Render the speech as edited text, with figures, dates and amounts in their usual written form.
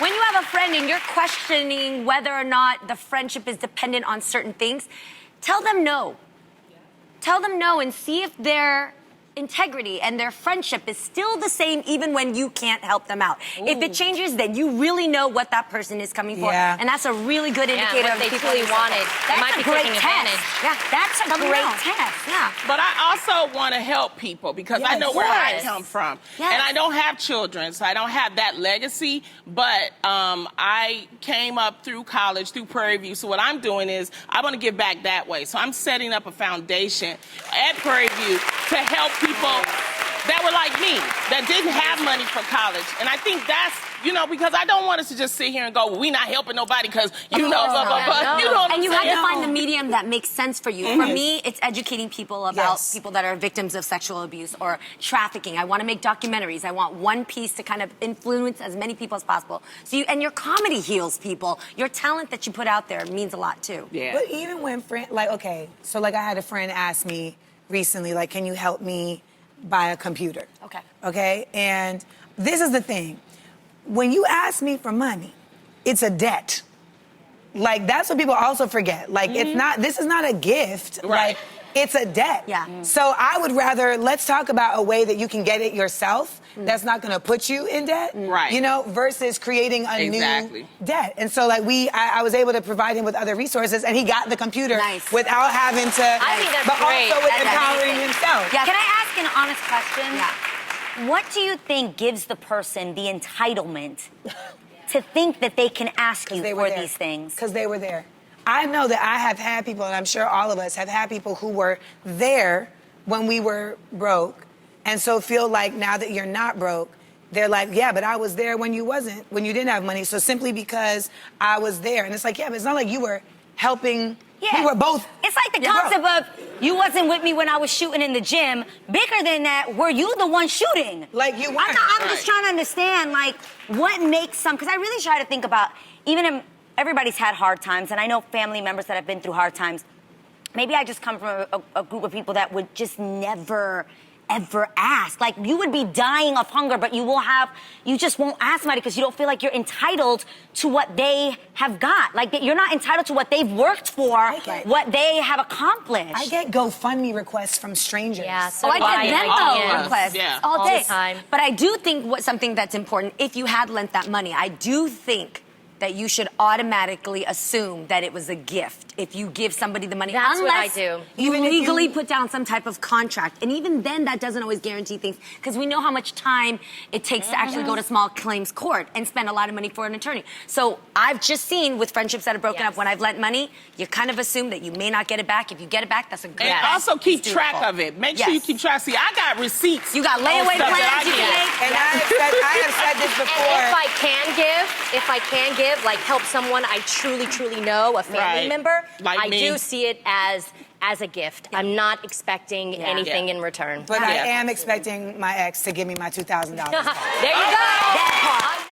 when you have a friend and you're questioning whether or not the friendship is dependent on certain things, tell them no. Tell them no and see if their integrity and their friendship is still the same even when you can't help them out. Ooh. If it changes, then you really know what that person is coming for. Yeah. And that's a really good indicator what of they people truly wanted. That's might a be great taking test. advantage. Yeah, that's a great test. Yeah. But I also want to help people because I know where I come from. Yes. And I don't have children, so I don't have that legacy. But I came up through college, through Prairie View. So what I'm doing is I want to give back that way. So I'm setting up a foundation at Prairie View to help people that were like me, that didn't have money for college. And I think that's, you know, because I don't want us to just sit here and go, well, we not helping nobody because, you know, blah, blah, blah. You know what and I'm you saying? have to find the medium that makes sense for you. For me, it's educating people about people that are victims of sexual abuse or trafficking. I want to make documentaries. I want one piece to kind of influence as many people as possible. So and your comedy heals people. Your talent that you put out there means a lot, too. Yeah. But even when I had a friend ask me recently, like, can you help me buy a computer? Okay? And this is the thing. When you ask me for money, it's a debt. Like, that's what people also forget. Like, this is not a gift. Right. Like, it's a debt. Yeah. So I would rather, let's talk about a way that you can get it yourself that's not gonna put you in debt. Right. You know, versus creating a new debt. And so, like, I was able to provide him with other resources, and he got the computer without having to, I think that's but great. also with empowering himself. Yeah. Can I ask an honest question? Yeah. What do you think gives the person the entitlement to think that they can ask you for these things? Because they were there. I know that I have had people, and I'm sure all of us have had people who were there when we were broke, and so feel like now that you're not broke, they're like, yeah, but I was there when you didn't have money, so simply because I was there. And it's like, yeah, but it's not like you were helping. Yeah. We were both. It's like the concept of you wasn't with me when I was shooting in the gym. Bigger than that, were you the one shooting? Like you weren't. I'm just trying to understand, like, what makes some, because I really try to think about, everybody's had hard times, and I know family members that have been through hard times. Maybe I just come from a group of people that would just never, ever ask. Like, you would be dying of hunger, but you just won't ask somebody because you don't feel like you're entitled to what they have got. Like, you're not entitled to what they've worked for, what they have accomplished. I get GoFundMe requests from strangers. Yeah, so I get Venmo requests all day. the time. But I do think something that's important, if you had lent that money, I do think that you should automatically assume that it was a gift if you give somebody the money. That's what I unless do. You legally put down some type of contract. And even then, that doesn't always guarantee things because we know how much time it takes to actually go to small claims court and spend a lot of money for an attorney. So I've just seen with friendships that have broken up, when I've lent money, you kind of assume that you may not get it back. If you get it back, that's a good And also keep track of it. Make sure you keep track. See, I got receipts. You got layaway plans you can make. And I have said this before. And if I can give, like help someone I truly, truly know, a family member, like I me. do see it as a gift. I'm not expecting anything in return. But I am expecting my ex to give me my $2,000. There you go. That part.